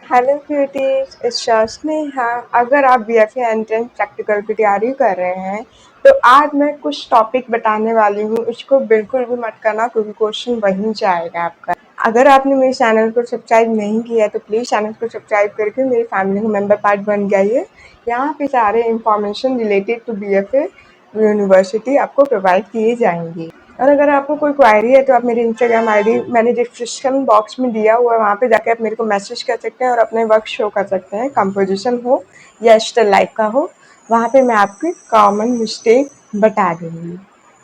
Hello cuties, इस शख्स ने हाँ, अगर आप बीएफए एंट्रेंस प्रैक्टिकल की तैयारी कर रहे हैं तो आज मैं कुछ टॉपिक बताने वाली हूँ। उसको बिल्कुल भी मत करना क्योंकि क्वेश्चन वहीं जाएगा आपका। अगर आपने मेरे चैनल को सब्सक्राइब नहीं किया है तो प्लीज़ चैनल को सब्सक्राइब करके मेरी फैमिली का मेंबर पार्ट बन जाइए। यहाँ पे सारे information related to BFA university आपको प्रोवाइड किए जाएंगी। और अगर आपको कोई क्वेरी है तो आप मेरी इंस्टाग्राम आईडी मैंने डिस्क्रिप्शन बॉक्स में दिया हुआ है, वहाँ पे जाके आप मेरे को मैसेज कर सकते हैं और अपने वर्क शो कर सकते हैं। कंपोजिशन हो या स्टिल लाइफ का हो, वहाँ पे मैं आपकी कॉमन मिस्टेक बता दूंगी।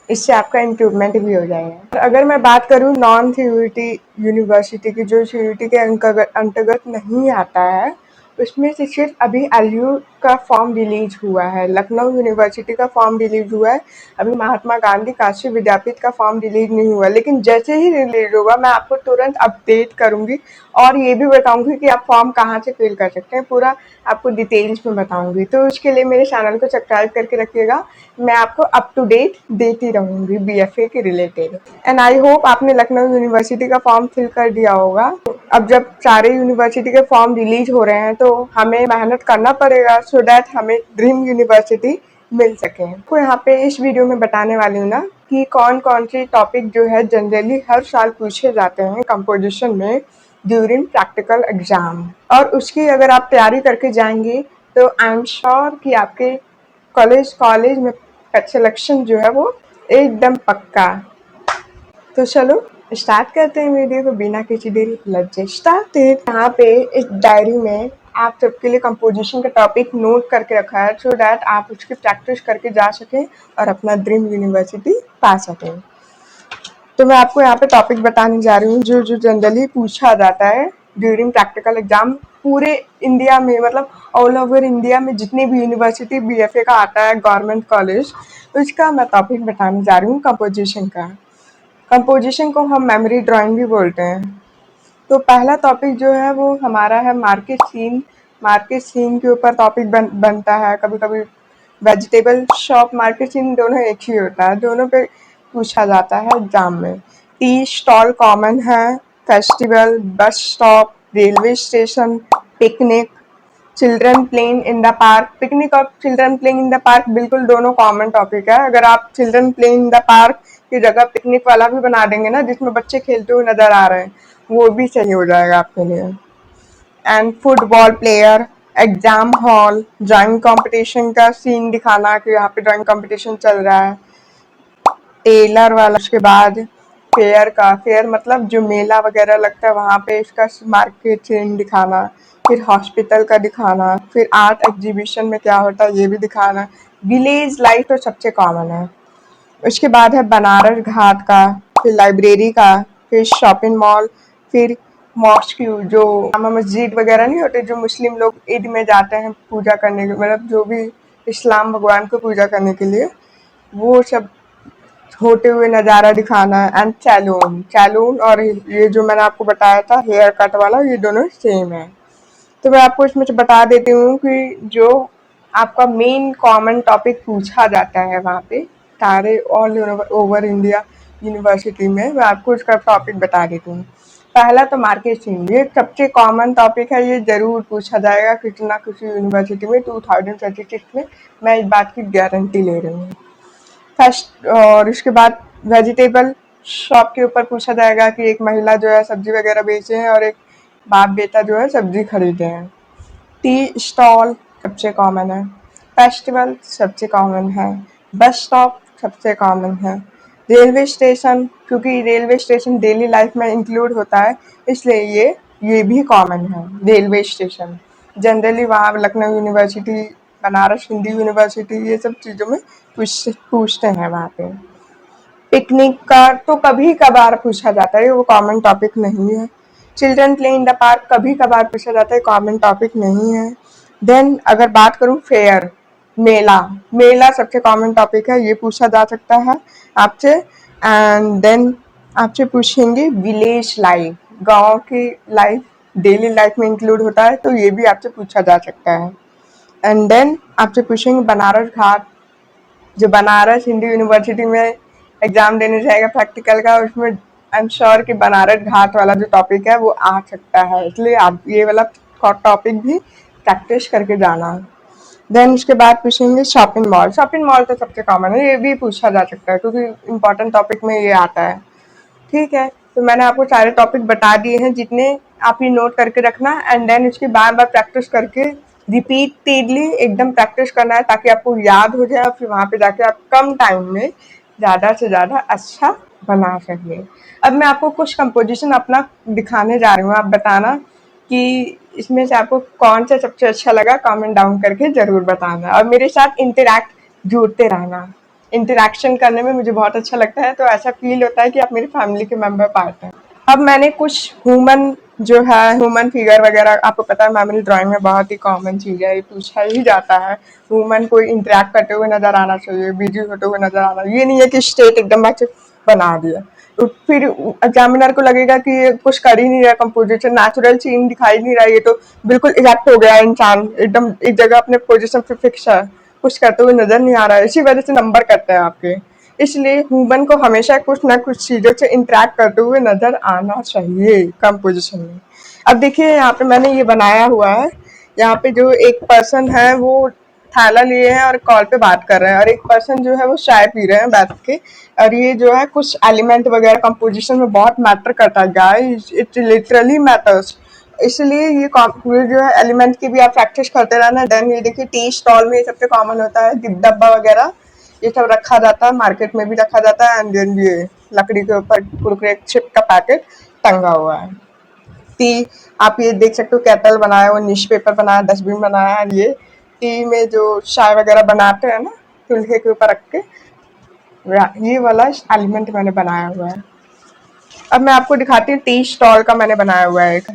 इससे आपका इम्प्रूवमेंट भी हो जाएगा। और अगर मैं बात करूँ नॉन सीयूईटी यूनिवर्सिटी की, जो सीयूईटी के अंतर्गत नहीं आता है, उसमें से सिर्फ अभी एलयू का फॉर्म रिलीज हुआ है, लखनऊ यूनिवर्सिटी का फॉर्म रिलीज हुआ है। अभी महात्मा गांधी काशी विद्यापीठ का फॉर्म रिलीज नहीं हुआ, लेकिन जैसे ही रिलीज होगा मैं आपको तुरंत अपडेट करूंगी और ये भी बताऊंगी कि आप फॉर्म कहाँ से फिल कर सकते हैं। पूरा आपको डिटेल्स में बताऊंगी, तो उसके लिए मेरे चैनल को सब्सक्राइब करके रखिएगा। मैं आपको अप टू डेट देती रहूंगी बीएफए के रिलेटेड। एंड आई होप आपने लखनऊ यूनिवर्सिटी का फॉर्म फिल कर दिया होगा। अब जब सारे यूनिवर्सिटी के फॉर्म रिलीज हो रहे हैं तो हमें मेहनत करना पड़ेगा सो दैट हमें ड्रीम यूनिवर्सिटी मिल सके। आपको यहाँ पे इस वीडियो में बताने वाली हूँ ना कि कौन कौन से टॉपिक जो है जनरली हर साल पूछे जाते हैं कंपोजिशन में ड्यूरिंग प्रैक्टिकल एग्जाम, और उसकी अगर आप तैयारी करके जाएंगे तो आई एम श्योर कि आपके कॉलेज में सिलेक्शन जो है वो एकदम पक्का। तो चलो स्टार्ट करते हैं वीडियो को बिना किसी देरी। Let's get started. यहाँ पे इस डायरी में आप सबके लिए कंपोजिशन का टॉपिक नोट करके रखा है सो दैट आप उसकी प्रैक्टिस करके जा सकें और अपना ड्रीम यूनिवर्सिटी पा सकें। तो मैं आपको यहाँ पे टॉपिक बताने जा रही हूँ जो जो जनरली पूछा जाता है ड्यूरिंग प्रैक्टिकल एग्जाम पूरे इंडिया में, मतलब ऑल ओवर इंडिया में जितनी भी यूनिवर्सिटी बीएफए का आता है गवर्नमेंट कॉलेज, तो इसका मैं टॉपिक बताने जा रही हूँ कंपोजिशन का। कंपोजिशन को हम मेमोरी ड्राइंग भी बोलते हैं। तो पहला टॉपिक जो है वो हमारा है मार्केट सीन। मार्केट सीन के ऊपर टॉपिक बनता है। कभी कभी वेजिटेबल शॉप, मार्केट सीन दोनों एक ही होता है, दोनों पे पूछा जाता है एग्जाम में। टी स्टॉल कॉमन है। Festival, bus stop, railway station, picnic, children playing in the park. Picnic और children playing in the park बिल्कुल दोनों कॉमन टॉपिक है। अगर आप children playing in the park की जगह पिकनिक वाला भी बना देंगे ना, जिसमें बच्चे खेलते हुए नजर आ रहे हैं, वो भी सही हो जाएगा आपके लिए। And football player, exam hall, drawing competition का सीन दिखाना कि यहाँ पे ड्राइंग कंपटीशन चल रहा है। टेलर वाला, उसके बाद फेयर का, फेयर मतलब जो मेला वगैरह लगता है वहाँ पे इसका मार्केट सीन दिखाना। फिर हॉस्पिटल का दिखाना, फिर आर्ट एग्जीबिशन में क्या होता है ये भी दिखाना। विलेज लाइफ तो सबसे कॉमन है। उसके बाद है बनारस घाट का, फिर लाइब्रेरी का, फिर शॉपिंग मॉल, फिर मॉस्क, जो जामा मस्जिद वगैरह नहीं होते जो मुस्लिम लोग ईद में जाते हैं पूजा करने के, मतलब जो भी इस्लाम भगवान को पूजा करने के लिए, वो सब होते हुए नज़ारा दिखाना। एंड सैलून, सैलून और ये जो मैंने आपको बताया था हेयर कट वाला, ये दोनों सेम है। तो मैं आपको इसमें से बता देती हूँ कि जो आपका मेन कॉमन टॉपिक पूछा जाता है वहाँ पे सारे ऑल ओवर इंडिया यूनिवर्सिटी में, मैं आपको इसका टॉपिक बता देती हूँ। पहला तो मार्केट सीन, ये सबसे कॉमन टॉपिक है, ये जरूर पूछा जाएगा किसी ना किसी यूनिवर्सिटी में 2036 में, मैं इस बात की गारंटी ले रही हूँ। फर्स्ट, और इसके बाद वेजिटेबल शॉप के ऊपर पूछा जाएगा कि एक महिला जो है सब्जी वगैरह बेचे हैं और एक बाप बेटा जो है सब्जी खरीदे हैं। टी स्टॉल सबसे कॉमन है। फेस्टिवल सबसे कॉमन है। बस स्टॉप सबसे कॉमन है। रेलवे स्टेशन, क्योंकि रेलवे स्टेशन डेली लाइफ में इंक्लूड होता है इसलिए ये भी कॉमन है। रेलवे स्टेशन जनरली वहाँ लखनऊ यूनिवर्सिटी, बनारस हिंदू यूनिवर्सिटी, ये सब चीज़ों में पूछते हैं वहाँ पे। पिकनिक का तो कभी कभार पूछा जाता है, वो कॉमन टॉपिक नहीं है। Children play in the park कभी कभार पूछा जाता है, कॉमन टॉपिक नहीं है। देन अगर बात करूँ फेयर, मेला, मेला सबसे कॉमन टॉपिक है, ये पूछा जा सकता है आपसे। एंड देन आपसे पूछेंगे विलेज लाइफ, गांव की लाइफ डेली लाइफ में इंक्लूड होता है, तो ये भी आपसे पूछा जा सकता है। एंड देन आपसे पूछेंगे बनारस घाट, जो बनारस हिंदू यूनिवर्सिटी में एग्जाम देने जाएगा प्रैक्टिकल का, उसमें आई एम श्योर कि बनारस घाट वाला जो टॉपिक है वो आ सकता है, इसलिए आप ये वाला टॉपिक भी प्रैक्टिस करके जाना। देन उसके बाद पूछेंगे शॉपिंग मॉल। शॉपिंग मॉल तो सबसे कॉमन है, ये भी पूछा जा सकता है क्योंकि इम्पोर्टेंट टॉपिक में ये आता है। ठीक है, तो मैंने आपको सारे टॉपिक बता दिए हैं जितने, आप ये नोट करके रखना एंड देन उसकी बार बार प्रैक्टिस करके रिपीटेडली एकदम प्रैक्टिस करना है ताकि आपको याद हो जाए और फिर वहाँ पे जाके आप कम टाइम में ज़्यादा से ज़्यादा अच्छा बना सकें। अब मैं आपको कुछ कंपोजिशन अपना दिखाने जा रही हूँ, आप बताना कि इसमें से आपको कौन सा सबसे अच्छा लगा, कमेंट डाउन करके ज़रूर बताना और मेरे साथ इंटरैक्ट जुड़ते रहना। इंटरैक्शन करने में मुझे बहुत अच्छा लगता है, तो ऐसा फ़ील होता है कि आप मेरी फैमिली के मेंबर पार्ट हैं। अब मैंने कुछ ह्यूमन जो है ह्यूमन फिगर वगैरह, आपको पता है मैमरी ड्राइंग में बहुत ही कॉमन चीज़ है, ये पूछा ही जाता है। ह्यूमन कोई इंटरैक्ट करते हुए नज़र आना चाहिए, बिजी होते हुए नज़र आना, ये नहीं है कि स्टेट एकदम बच्चे बना दिया तो फिर एग्जामिनर को लगेगा कि ये कुछ कर ही नहीं रहा, कंपोजिशन नेचुरल सीन दिखाई नहीं रहा, ये तो बिल्कुल इरेक्ट हो गया इंसान, एकदम एक जगह अपने पोजीशन पे फिक्स है, कुछ करते हुए नजर नहीं आ रहा है, इसी वजह से नंबर कटते हैं आपके। इसलिए ह्यूमन को हमेशा कुछ ना कुछ चीजों से इंटरेक्ट करते हुए नजर आना चाहिए कंपोजिशन में। अब देखिए यहाँ पे मैंने ये बनाया हुआ है, यहाँ पे जो एक पर्सन है वो थैला लिए हैं और कॉल पे बात कर रहे हैं और एक पर्सन जो है वो चाय पी रहे हैं बैठ के, और ये जो है कुछ एलिमेंट वगैरह कंपोजिशन में बहुत मैटर करता है गाइस, इट लिटरली मैटर्स। इसलिए ये जो है एलिमेंट की भी आप प्रैक्टिस करते रहना। देन ये देखिए टी स्टॉल में ये सबसे कॉमन होता है डिब्बा वगैरह, ये सब रखा जाता है, मार्केट में भी रखा जाता है। एंड देन ये लकड़ी के ऊपर कुरकुरे चिप का पैकेट टंगा हुआ है। टी, आप ये देख सकते हो केटल बनाया हुआ, न्यूज पेपर बनाया, डस्टबिन बनाया है। ये टी में जो चाय वगैरह बनाते हैं ना चूल्हे के ऊपर रख के, ये वाला एलिमेंट मैंने बनाया हुआ है। अब मैं आपको दिखाती हूँ टी स्टॉल का मैंने बनाया हुआ है एक,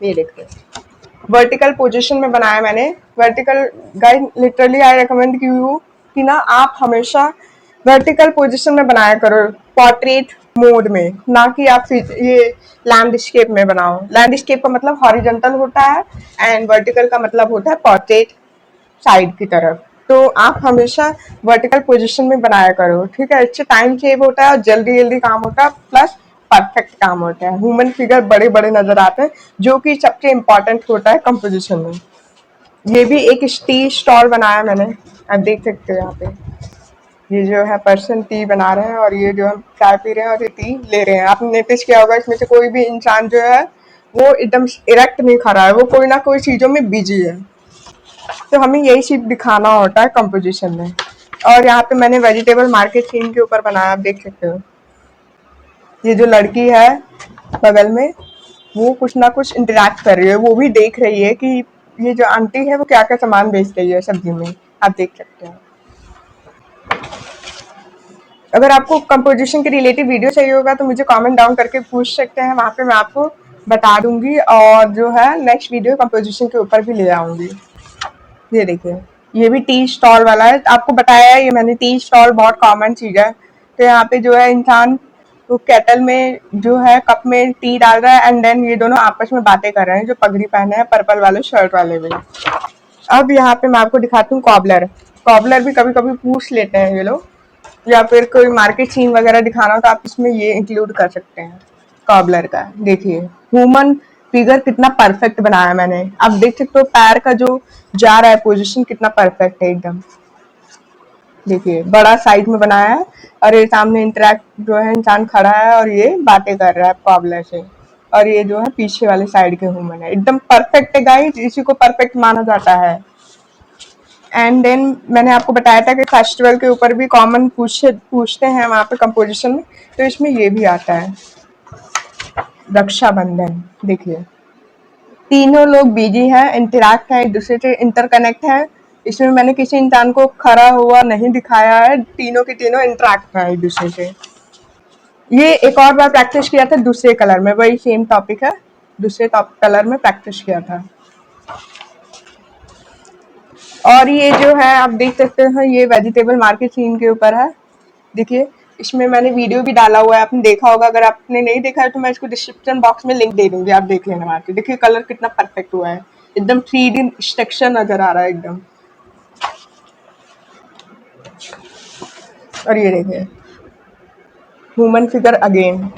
ये देखिए वर्टिकल पोजीशन में बनाया मैंने। Vertical guys literally I recommend you कि ना आप हमेशा वर्टिकल पोजीशन में बनाया करो, पोर्ट्रेट मोड में, ना कि आप ये लैंडस्केप में बनाओ। लैंडस्केप का मतलब हॉरिजॉन्टल होता है एंड वर्टिकल का मतलब होता है पोर्ट्रेट साइड की तरफ। तो आप हमेशा वर्टिकल पोजीशन में बनाया करो, ठीक है, इससे टाइम सेव होता है और जल्दी जल्दी काम होता है, प्लस परफेक्ट काम होता है। ह्यूमन फिगर बड़े बड़े नजर आते हैं जो कि सबसे इम्पोर्टेंट होता है कंपोजिशन में। ये भी एक टी स्टॉल बनाया मैंने, आप देख सकते हो यहाँ पे, ये जो है पर्सन टी बना रहे हैं और ये जो हम चाय पी रहे हैं और ये टी ले रहे हैं। आपने नोटिस किया होगा इसमें से कोई भी इंसान जो है वो एकदम इरेक्ट नहीं खड़ा है, वो कोई ना कोई चीजों में बिजी है। तो हमें यही चीज दिखाना होता है कंपोजिशन में। और यहाँ पे मैंने वेजिटेबल मार्केट सीन के ऊपर बनाया, आप देख सकते हो। ये जो लड़की है बगल में, वो कुछ ना कुछ इंटरेक्ट कर रही है, वो भी देख रही है कि ये जो आंटी है वो क्या क्या सामान बेच रही है सब्जी में, आप देख सकते हैं। अगर आपको कंपोजिशन के रिलेटेड वीडियो चाहिए होगा तो मुझे कमेंट डाउन करके पूछ सकते हैं, वहाँ पे मैं आपको बता दूंगी और जो है नेक्स्ट वीडियो कंपोजिशन के ऊपर भी ले आऊंगी। ये देखिए ये भी टी स्टॉल वाला है, आपको बताया है ये मैंने, टी स्टॉल बहुत कॉमन चीज है। तो यहाँ पे जो है इंसान वो केटल में जो है कप में टी डाल रहा है एंड देन ये दोनों आपस में बातें कर रहे हैं, जो पगड़ी पहने हैं पर्पल वाले शर्ट वाले भी। अब यहाँ पे मैं आपको दिखाती हूँ कॉबलर। कॉबलर भी कभी कभी पूछ लेते हैं ये लोग, या फिर कोई मार्केट सीन वगैरह दिखाना हो तो आप इसमें ये इंक्लूड कर सकते हैं कॉबलर का। देखिए ह्यूमन फिगर कितना परफेक्ट बनाया मैंने, आप देख सकते हो पैर का जो जा रहा है पोजीशन कितना परफेक्ट है एकदम। देखिए बड़ा साइज में बनाया है और ये सामने इंटरेक्ट जो है इंसान खड़ा है और ये बातें कर रहा है कॉबलर से, और ये जो है पीछे वाले साइड के ह्यूमन है, एकदम परफेक्ट है गाइस, इसी को परफेक्ट माना जाता है। एंड देन मैंने आपको बताया था कि फेस्टिवल के ऊपर भी कॉमन पूछते हैं वहाँ पे कंपोजिशन में, तो इसमें ये भी आता है रक्षाबंधन। देखिए तीनों लोग बिजी हैं, इंटरैक्ट है, एक दूसरे से इंटरकनेक्ट है। इसमें मैंने किसी इंसान को खड़ा हुआ नहीं दिखाया है, तीनों के तीनों इंटरैक्ट है एक दूसरे से। ये एक और बार प्रैक्टिस किया था दूसरे कलर में, वही सेम टॉपिक है, दूसरे कलर में प्रैक्टिस किया था। और ये जो है आप देख सकते हैं ये वेजिटेबल मार्केट सीन के ऊपर है। देखिए इसमें मैंने वीडियो भी डाला हुआ है, आपने देखा होगा, अगर आपने नहीं देखा है तो मैं इसको डिस्क्रिप्शन बॉक्स में लिंक दे दूंगी, आप देख लेना वहाँ पे। देखिए कलर कितना परफेक्ट हुआ है, एकदम 3D स्ट्रक्चर नजर आ रहा है एकदम। और ये देखिए ह्यूमन फिगर अगेन।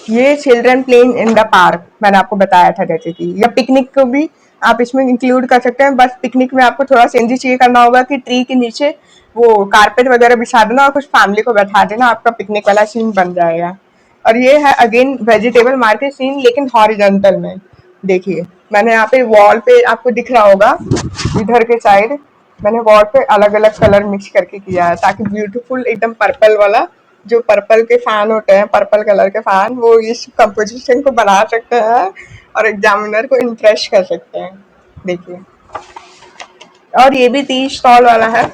ये children playing in the park मैंने आपको बताया था, जैसे कि या पिकनिक को भी आप इसमें इंक्लूड कर सकते हैं। बस पिकनिक में आपको थोड़ा चेंजेस ये करना होगा कि ट्री के नीचे वो कारपेट वगैरह बिछा देना और कुछ फैमिली को बैठा देना, आपका पिकनिक वाला सीन बन जाएगा। और ये है अगेन वेजिटेबल मार्केट सीन, लेकिन हॉरिजॉन्टल में। देखिए मैंने यहाँ पे वॉल पे आपको दिख रहा होगा, इधर के साइड मैंने वॉल पे अलग अलग कलर मिक्स करके किया है, ताकि ब्यूटीफुल एकदम पर्पल वाला, जो पर्पल के फैन होते हैं, पर्पल कलर के फैन, वो इस कंपोजिशन को बना सकते हैं और एग्जामिनर को इम्प्रेस कर सकते हैं। देखिए, और ये भी 30 स्टॉल वाला है।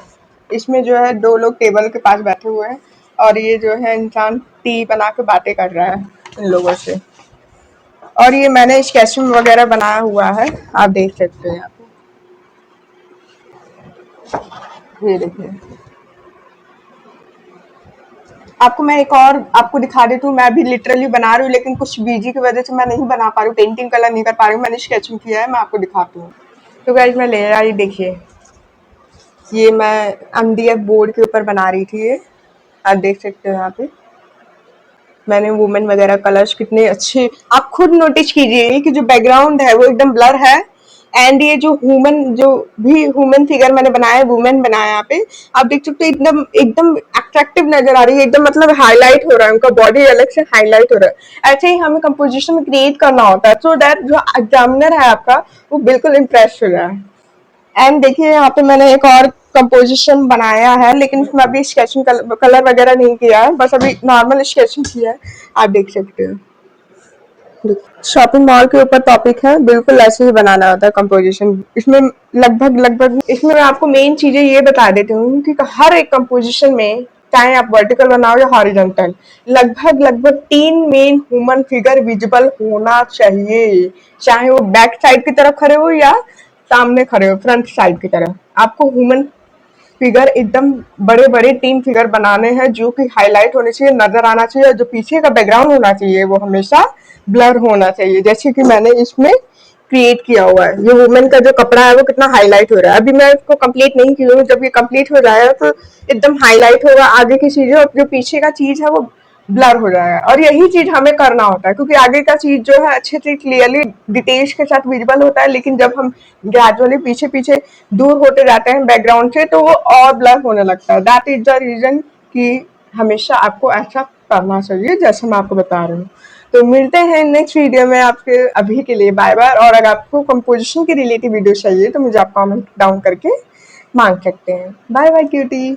इसमें जो है 2 लोग टेबल के पास बैठे हुए हैं और ये जो है इंसान टी बना के बातें कर रहा है इन लोगों से। और ये मैंने स्केचिंग वगैरह बनाया हुआ है, आप देख सकते हैं। ये देखिए, आपको मैं एक और आपको दिखा देती हूँ। मैं अभी लिटरली बना रही हूँ, लेकिन कुछ बिजी की वजह से मैं नहीं बना पा रही हूँ, पेंटिंग कलर नहीं कर पा रही हूँ। मैंने स्केचिंग किया है, मैं आपको दिखाती हूँ। तो गाइज मैं ले आई, देखिए ये मैं एमडीएफ बोर्ड के ऊपर बना रही थी। ये आप देख सकते हो यहाँ पे मैंने वुमेन वगैरह कलर्स कितने अच्छे, आप खुद नोटिस कीजिए कि जो बैकग्राउंड है वो एकदम ब्लर है। एंड ये जो ह्यूमन, जो भी ह्यूमन फिगर मैंने बनाया है, वुमेन बनाया है यहाँ पे, आप देख सकते हो एकदम एकदम अट्रैक्टिव नजर आ रही है, एकदम मतलब हाईलाइट हो रहा है, उनका बॉडी अलग से हाईलाइट हो रहा है। ऐसे ही हमें कंपोजिशन में क्रिएट करना होता है, सो दैट जो एग्जामिनर है आपका वो बिल्कुल इम्प्रेस हो जाए। एंड देखिए यहाँ पे मैंने एक और कंपोजिशन बनाया है, लेकिन इसमें अभी स्केचिंग कलर वगैरह नहीं किया है, बस अभी नॉर्मल स्केचिंग किया है, आप देख सकते हो। शॉपिंग मॉल के ऊपर टॉपिक है, बिल्कुल ऐसे ही बनाना होता है कंपोजिशन। इसमें लगभग लगभग इसमें मैं आपको मेन चीजें ये बता देती हूँ कि हर एक कंपोजिशन में, चाहे आप वर्टिकल बनाओ या हॉरिजॉन्टल, लगभग लगभग 3 मेन ह्यूमन फिगर विजिबल होना चाहिए। चाहे वो बैक साइड की तरफ खड़े हो या सामने खड़े हो, फ्रंट साइड की तरफ, आपको ह्यूमन फिगर एकदम बड़े बड़े 3 फिगर बनाने हैं, जो कि हाईलाइट होने चाहिए, नजर आना चाहिए, और जो पीछे का बैकग्राउंड होना चाहिए वो हमेशा ब्लर होना चाहिए, जैसे कि मैंने इसमें क्रिएट किया हुआ है। ये वुमेन का जो कपड़ा है वो कितना हाईलाइट हो रहा है। अभी मैं इसको कंप्लीट नहीं की हूँ, जब ये कंप्लीट हो जाएगा तो एकदम हाईलाइट होगा आगे की चीजें, और जो पीछे का चीज है वो ब्लर हो जाएगा। और यही चीज हमें करना होता है, क्योंकि आगे का चीज जो है अच्छे से क्लियरली डिटेल्स के साथ विजिबल होता है, लेकिन जब हम ग्रेजुअली पीछे पीछे दूर होते जाते हैं बैकग्राउंड से, तो वो और ब्लर होने लगता है। दैट इज द रीजन कि हमेशा आपको ऐसा करना चाहिए, जैसे मैं आपको बता रही हूँ। तो मिलते हैं नेक्स्ट वीडियो में। आपके अभी के लिए बाय बाय। और अगर आपको कंपोजिशन के रिलेटेड वीडियो चाहिए तो मुझे आप कमेंट डाउन करके मांग सकते हैं। Bye bye cutie.